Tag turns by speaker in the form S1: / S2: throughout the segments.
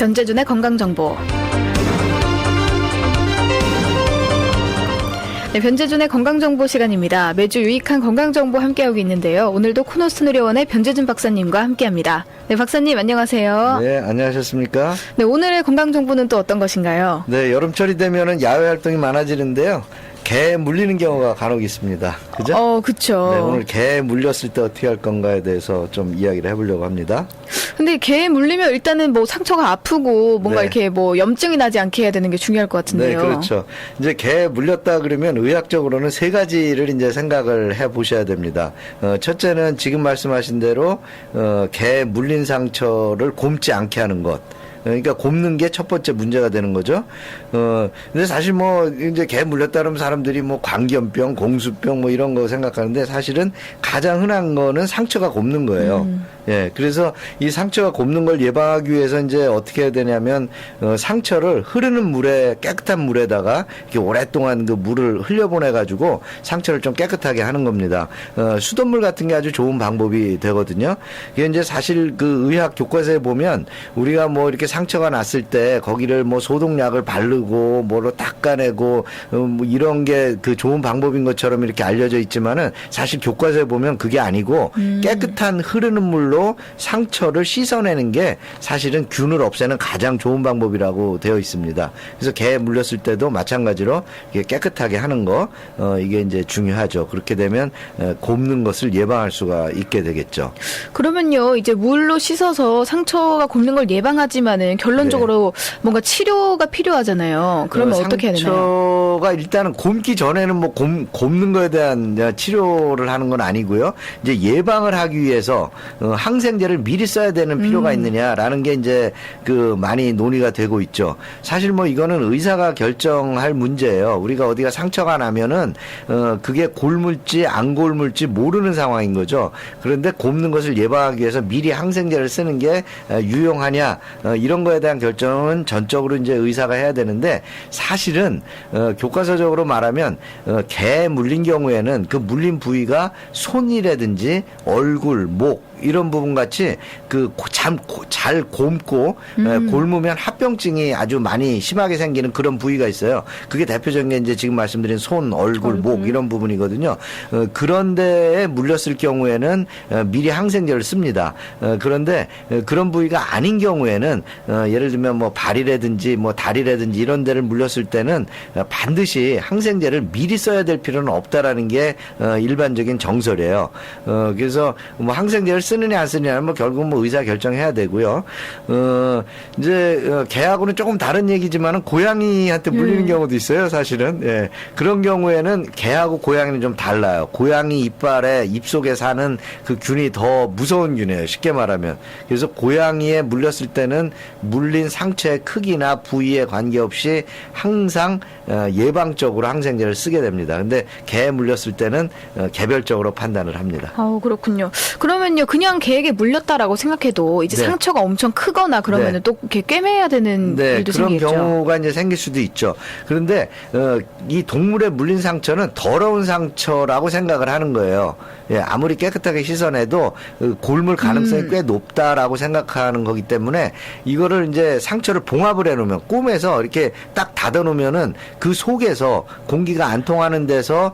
S1: 변재준의 건강정보. 네, 변재준의 건강정보 시간입니다. 매주 유익한 건강정보 함께하고 있는데요. 오늘도 코노스트 의료원의 변재준 박사님과 함께합니다. 네, 박사님 안녕하세요.
S2: 네, 안녕하셨습니까?
S1: 네, 오늘의 건강정보는 또 어떤 것인가요?
S2: 네, 여름철이 되면은 야외 활동이 많아지는데요. 개에 물리는 경우가 간혹 있습니다. 그죠?
S1: 그쵸.
S2: 네, 오늘 개에 물렸을 때 어떻게 할 건가에 대해서 좀 이야기를 해보려고 합니다.
S1: 근데 개에 물리면 일단은 뭐 상처가 아프고 뭔가
S2: 네.
S1: 이렇게 뭐 염증이 나지 않게 해야 되는 게 중요할 것 같은데요.
S2: 네, 그렇죠. 이제 개에 물렸다 그러면 의학적으로는 세 가지를 이제 생각을 해 보셔야 됩니다. 첫째는 지금 말씀하신 대로 개에 물린 상처를 곪지 않게 하는 것. 그러니까 곪는 게 첫 번째 문제가 되는 거죠. 근데 사실 뭐 이제 개 물렸다 그러면 사람들이 뭐 광견병, 공수병 뭐 이런 거 생각하는데 사실은 가장 흔한 거는 상처가 곪는 거예요. 예, 그래서 이 상처가 곪는 걸 예방하기 위해서 이제 어떻게 해야 되냐면 상처를 흐르는 물에 깨끗한 물에다가 이렇게 오랫동안 그 물을 흘려보내 가지고 상처를 좀 깨끗하게 하는 겁니다. 수돗물 같은 게 아주 좋은 방법이 되거든요. 이게 이제 사실 그 의학 교과서에 보면 우리가 뭐 이렇게 상처가 났을 때 거기를 뭐 소독약을 바르고 뭐로 닦아내고 뭐 이런 게 그 좋은 방법인 것처럼 이렇게 알려져 있지만은 사실 교과서에 보면 그게 아니고 깨끗한 흐르는 물로 상처를 씻어내는 게 사실은 균을 없애는 가장 좋은 방법이라고 되어 있습니다. 그래서 개에 물렸을 때도 마찬가지로 이게 깨끗하게 하는 거 이게 이제 중요하죠. 그렇게 되면 곪는 것을 예방할 수가 있게 되겠죠.
S1: 그러면요, 이제 물로 씻어서 상처가 곪는 걸 예방하지만은 결론적으로 뭔가 치료가 필요하잖아요. 그러면 어떻게 해야 되나요?
S2: 상처가 일단은 곪기 전에는 뭐 곪는 거에 대한 치료를 하는 건 아니고요. 이제 예방을 하기 위해서 항생제를 미리 써야 되는 필요가 있느냐라는 게 이제 그 많이 논의가 되고 있죠. 사실 뭐 이거는 의사가 결정할 문제예요. 우리가 어디가 상처가 나면은 그게 곪을지 안 곪을지 모르는 상황인 거죠. 그런데 곪는 것을 예방하기 위해서 미리 항생제를 쓰는 게 유용하냐 이런 거에 대한 결정은 전적으로 이제 의사가 해야 되는데 사실은 교과서적으로 말하면 개에 물린 경우에는 그 물린 부위가 손이라든지 얼굴, 목 이런 부분 같이 그 잘 곪고 곪으면 합병증이 아주 많이 심하게 생기는 그런 부위가 있어요. 그게 대표적인 게 이제 지금 말씀드린 손, 얼굴, 목 이런 부분이거든요. 그런 데에 물렸을 경우에는 미리 항생제를 씁니다. 그런데 그런 부위가 아닌 경우에는 예를 들면 뭐 발이라든지 뭐 다리라든지 이런 데를 물렸을 때는 반드시 항생제를 미리 써야 될 필요는 없다라는 게 일반적인 정설이에요. 그래서 뭐 항생제를 쓰느냐 안 쓰느냐는 뭐 결국 뭐 의사 결정해야 되고요. 이제 개하고는 조금 다른 얘기지만은 고양이한테 물리는 경우도 있어요. 사실은 예. 그런 경우에는 개하고 고양이는 좀 달라요. 고양이 이빨에 입속에 사는 그 균이 더 무서운 균이에요. 쉽게 말하면. 그래서 고양이에 물렸을 때는 물린 상처의 크기나 부위에 관계없이 항상 예방적으로 항생제를 쓰게 됩니다. 근데 개에 물렸을 때는 개별적으로 판단을 합니다.
S1: 그렇군요. 그러면요, 그냥 개에게 물렸다라고 생각해도 이제
S2: 네.
S1: 상처가 엄청 크거나 그러면은
S2: 네.
S1: 또 이렇게 꿰매야 되는 일도
S2: 그런
S1: 생기겠죠.
S2: 경우가 이제 생길 수도 있죠. 그런데 이 동물에 물린 상처는 더러운 상처라고 생각을 하는 거예요. 예, 아무리 깨끗하게 씻어내도 곪을 가능성이 꽤 높다라고 생각하는 거기 때문에 이거를 이제 상처를 봉합을 해놓으면 꿈에서 이렇게 딱 닫아놓으면은 그 속에서 공기가 안 통하는 데서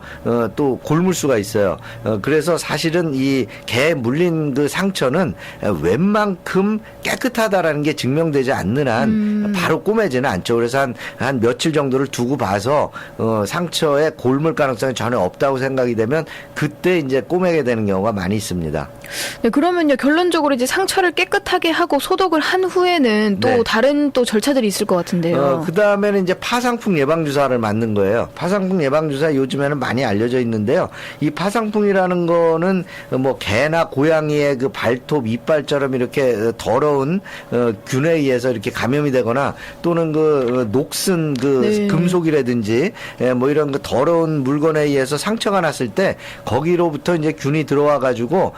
S2: 또 곪을 수가 있어요. 그래서 사실은 이 개에 물린 그 상처는 웬만큼 깨끗하다라는 게 증명되지 않는 한 바로 꼬매지는 않죠. 그래서 한 며칠 정도를 두고 봐서 상처에 곪을 가능성이 전혀 없다고 생각이 되면 그때 이제 꼬매게 되는 경우가 많이 있습니다.
S1: 네, 그러면요, 결론적으로 이제 상처를 깨끗하게 하고 소독을 한 후에는 또
S2: 네.
S1: 다른 또 절차들이 있을 것 같은데요.
S2: 그 다음에는 이제 파상풍 예방주사를 맞는 거예요. 파상풍 예방주사 요즘에는 많이 알려져 있는데요. 이 파상풍이라는 거는 뭐 개나 고양이의 그 발톱, 이빨처럼 이렇게 더러운 균에 의해서 이렇게 감염이 되거나 또는 그 녹슨 그
S1: 네.
S2: 금속이라든지 뭐 이런 그 더러운 물건에 의해서 상처가 났을 때 거기로부터 이제 균이 들어와 가지고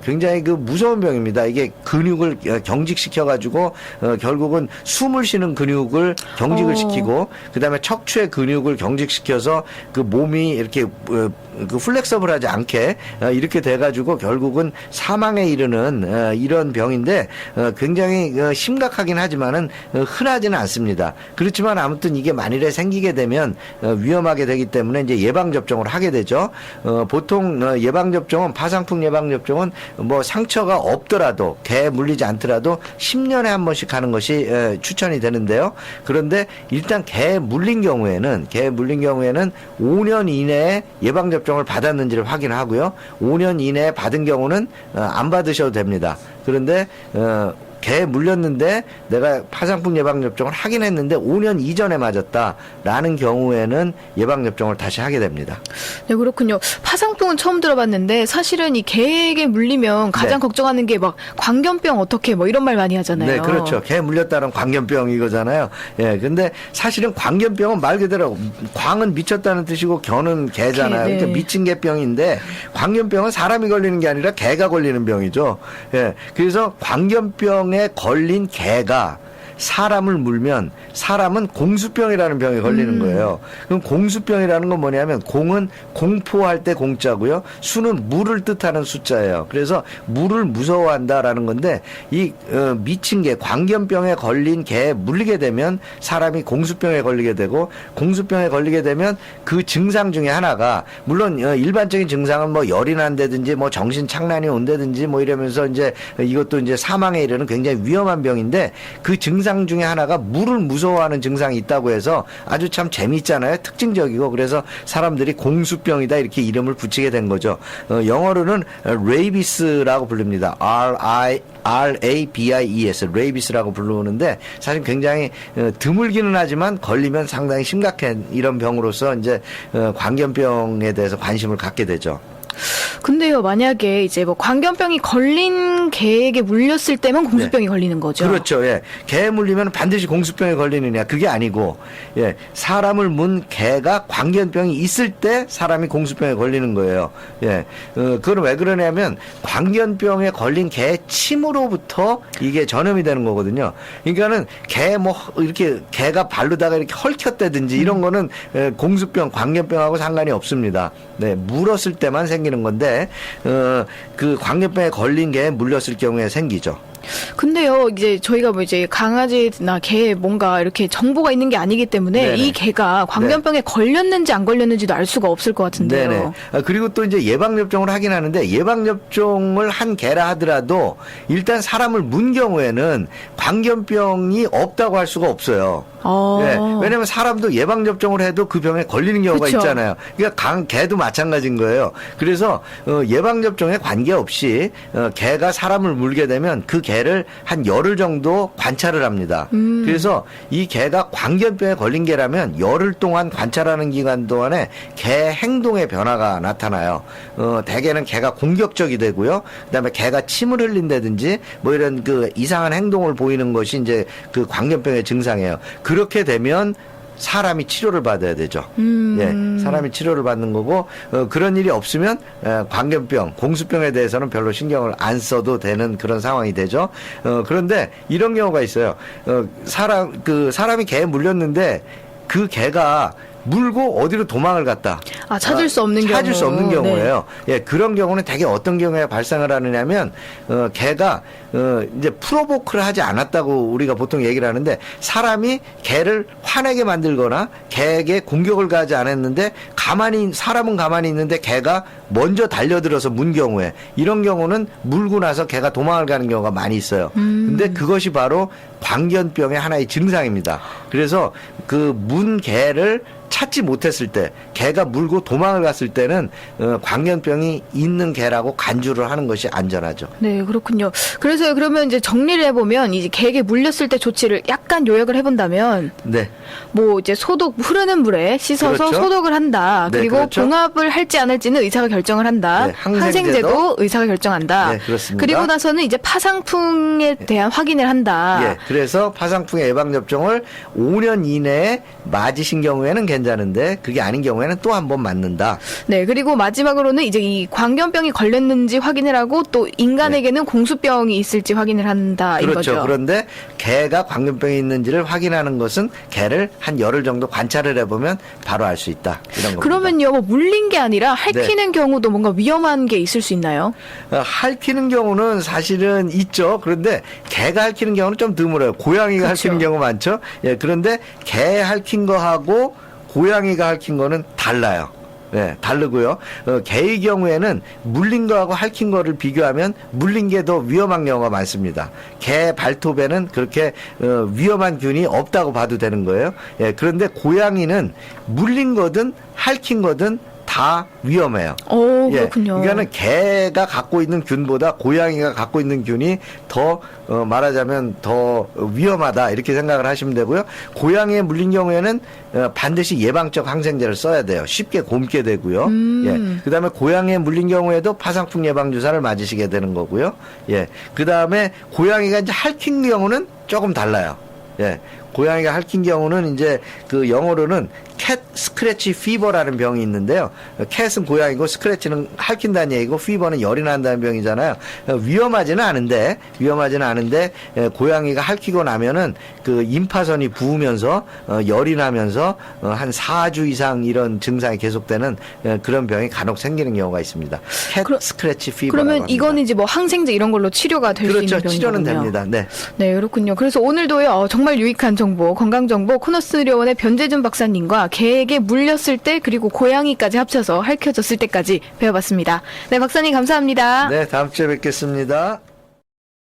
S2: 굉장히 그 무서운 병입니다. 이게 근육을 경직시켜 가지고 결국은 숨을 쉬는 근육을 경직을 시키고 그다음에 척추의 근육을 경직시켜서 그 몸이 이렇게 그 플렉서블하지 않게 이렇게 돼 가지고 결국은 사망에 이르는 이런 병인데 굉장히 심각하긴 하지만은 흔하지는 않습니다. 그렇지만 아무튼 이게 만일에 생기게 되면 위험하게 되기 때문에 이제 예방 접종을 하게 되죠. 보통 예방 접종은 파상풍 예방 접종은 뭐 상처가 없더라도 개 물리지 않더라도 10년에 한 번씩 하는 것이 추천이 되는데요. 그런데 일단 개 물린 경우에는 5년 이내에 예방 접종을 받았는지를 확인하고요. 5년 이내에 받은 경우는 안 받으셔도 됩니다. 그런데 개 물렸는데 내가 파상풍 예방접종을 하긴 했는데 5년 이전에 맞았다라는 경우에는 예방접종을 다시 하게 됩니다.
S1: 네, 그렇군요. 파상풍은 처음 들어봤는데 사실은 이 개에게 물리면 가장
S2: 네.
S1: 걱정하는 게 막 광견병 어떻게 뭐 이런 말 많이 하잖아요.
S2: 네, 그렇죠. 개 물렸다는 광견병 이거잖아요. 예, 근데 사실은 광견병은 말 그대로 광은 미쳤다는 뜻이고 견은 개잖아요.
S1: 네.
S2: 그러니까 미친 개병인데 광견병은 사람이 걸리는 게 아니라 개가 걸리는 병이죠. 예, 그래서 광견병에 걸린 개가 사람을 물면 사람은 공수병이라는 병에 걸리는 거예요. 그럼 공수병이라는 건 뭐냐면 공은 공포할 때 공자고요. 수는 물을 뜻하는 숫자예요. 그래서 물을 무서워한다라는 건데 이 미친 개, 광견병에 걸린 개에 물리게 되면 사람이 공수병에 걸리게 되고 공수병에 걸리게 되면 그 증상 중에 하나가 물론 일반적인 증상은 뭐 열이 난다든지 뭐 정신 착란이 온다든지 뭐 이러면서 이제 이것도 이제 사망에 이르는 굉장히 위험한 병인데 그 증상 중에 하나가 물을 무서워하는 증상이 있다고 해서 아주 참 재미있잖아요. 특징적이고 그래서 사람들이 공수병이다 이렇게 이름을 붙이게 된 거죠. 영어로는 레이비스라고 부릅니다. RABIES 레이비스라고 부르는데 사실 굉장히 드물기는 하지만 걸리면 상당히 심각한 이런 병으로서 이제 광견병에 대해서 관심을 갖게 되죠.
S1: 근데요, 만약에 이제 뭐 광견병이 걸린 개에게 물렸을 때만 공수병이 걸리는 거죠.
S2: 그렇죠. 예. 개에 물리면 반드시 공수병에 걸리느냐. 그게 아니고, 예. 사람을 문 개가 광견병이 있을 때 사람이 공수병에 걸리는 거예요. 예. 그건 왜 그러냐면 광견병에 걸린 개의 침으로부터 이게 전염이 되는 거거든요. 그러니까는 개 뭐 이렇게 개가 발로다가 이렇게 헐켰다든지 이런 거는 공수병, 광견병하고 상관이 없습니다. 네. 물었을 때만 생기는 건데, 그 광견병에 걸린 개에 물렸을 경우에 생기죠.
S1: 근데요, 이제 저희가 뭐 이제 강아지나 개 뭔가 이렇게 정보가 있는 게 아니기 때문에
S2: 네네.
S1: 이 개가 광견병에 걸렸는지 안 걸렸는지도 알 수가 없을 것 같은데요.
S2: 네네. 그리고 또 이제 예방접종을 하긴 하는데 예방접종을 한 개라 하더라도 일단 사람을 문 경우에는 광견병이 없다고 할 수가 없어요. 네. 왜냐하면 사람도 예방접종을 해도 그 병에 걸리는 경우가
S1: 그쵸.
S2: 있잖아요. 그러니까 개도 마찬가지인 거예요. 그래서 예방접종에 관계없이 개가 사람을 물게 되면 그 개를 한 열흘 정도 관찰을 합니다. 그래서 이 개가 광견병에 걸린 개라면 열흘 동안 관찰하는 기간 동안에 개 행동의 변화가 나타나요. 대개는 개가 공격적이 되고요. 그다음에 개가 침을 흘린다든지 뭐 이런 그 이상한 행동을 보이는 것이 이제 그 광견병의 증상이에요. 그렇게 되면 사람이 치료를 받아야 되죠. 예, 사람이 치료를 받는 거고 그런 일이 없으면 광견병, 공수병에 대해서는 별로 신경을 안 써도 되는 그런 상황이 되죠. 그런데 이런 경우가 있어요. 사람이 개에 물렸는데 그 개가 물고 어디로 도망을 갔다.
S1: 찾을 수 없는 경우.
S2: 찾을 수 없는 경우예요. 네. 예, 그런 경우는 되게 어떤 경우에 발생을 하느냐면 개가 이제 프로보크를 하지 않았다고 우리가 보통 얘기를 하는데 사람이 개를 화내게 만들거나 개에게 공격을 가하지 않았는데 사람은 가만히 있는데 개가 먼저 달려들어서 문 경우에 이런 경우는 물고 나서 개가 도망을 가는 경우가 많이 있어요. 근데 그것이 바로 광견병의 하나의 증상입니다. 그래서 그 문 개를 찾지 못했을 때 개가 물고 도망을 갔을 때는 광견병이 있는 개라고 간주를 하는 것이 안전하죠.
S1: 네, 그렇군요. 그래서 그러면 이제 정리를 해보면 이제 개에게 물렸을 때 조치를 약간 요약을 해본다면
S2: 네.
S1: 뭐 이제 흐르는 물에 씻어서
S2: 그렇죠.
S1: 소독을 한다.
S2: 네,
S1: 그리고
S2: 그렇죠.
S1: 봉합을 할지 안 할지는 의사가 결정을 한다.
S2: 네, 항생제도
S1: 의사가 결정한다.
S2: 네, 그렇습니다.
S1: 그리고 나서는 이제 파상풍에 대한 확인을 한다.
S2: 예, 그래서 파상풍의 예방접종을 5년 이내에 맞으신 경우에는 괜찮은데 그게 아닌 경우에는 또 한 번 맞는다.
S1: 네, 그리고 마지막으로는 이제 이 광견병이 걸렸는지 확인을 하고 또 인간에게는 공수병이 있을지 확인을 한다.
S2: 그렇죠.
S1: 이거죠.
S2: 그런데 개가 광견병이 있는지를 확인하는 것은 개를 한 열흘 정도 관찰을 해보면 바로 알 수 있다. 이런 겁니다.
S1: 그러면요, 뭐 물린 게 아니라 핥히는 경우도 뭔가 위험한 게 있을 수 있나요?
S2: 핥히는 경우는 사실은 있죠. 그런데 개가 핥히는 경우는 좀 드물어요. 고양이가
S1: 그렇죠.
S2: 핥히는 경우 많죠. 예, 그런데 개 핥힌 거하고 고양이가 핥힌 거는 달라요. 네, 다르고요. 개의 경우에는 물린 거하고 핥힌 거를 비교하면 물린 게 더 위험한 경우가 많습니다. 개 발톱에는 그렇게 위험한 균이 없다고 봐도 되는 거예요. 예, 그런데 고양이는 물린 거든 핥힌 거든 다 위험해요.
S1: 오,
S2: 예,
S1: 그렇군요.
S2: 그러니까는 개가 갖고 있는 균보다 고양이가 갖고 있는 균이 더 말하자면 더 위험하다 이렇게 생각을 하시면 되고요. 고양이에 물린 경우에는 반드시 예방적 항생제를 써야 돼요. 쉽게 곪게 되고요. 예, 그다음에 고양이에 물린 경우에도 파상풍 예방 주사를 맞으시게 되는 거고요. 예, 그다음에 고양이가 이제 핥힌 경우는 조금 달라요. 예, 고양이가 핥힌 경우는 이제 그 영어로는 캣 스크래치 피버라는 병이 있는데요. 캣은 고양이고 스크래치는 핥힌다는 얘기고 피버는 열이 난다는 병이잖아요. 위험하지는 않은데 고양이가 핥히고 나면은 그 임파선이 부으면서 열이 나면서 한 4주 이상 이런 증상이 계속되는 그런 병이 간혹 생기는 경우가 있습니다. 캣 스크래치 피버라고
S1: 그러면
S2: 합니다.
S1: 이거는 이제 뭐 항생제 이런 걸로 치료가 될 수
S2: 그렇죠.
S1: 있는 병이군요.
S2: 치료는 됩니다. 네.
S1: 네, 그렇군요. 그래서 오늘도요, 정말 유익한 정보, 건강정보 코너스의료원의 변재준 박사님과 개에게 물렸을 때 그리고 고양이까지 합쳐서 핥혀졌을 때까지 배워봤습니다. 네, 박사님 감사합니다.
S2: 네, 다음 주에 뵙겠습니다.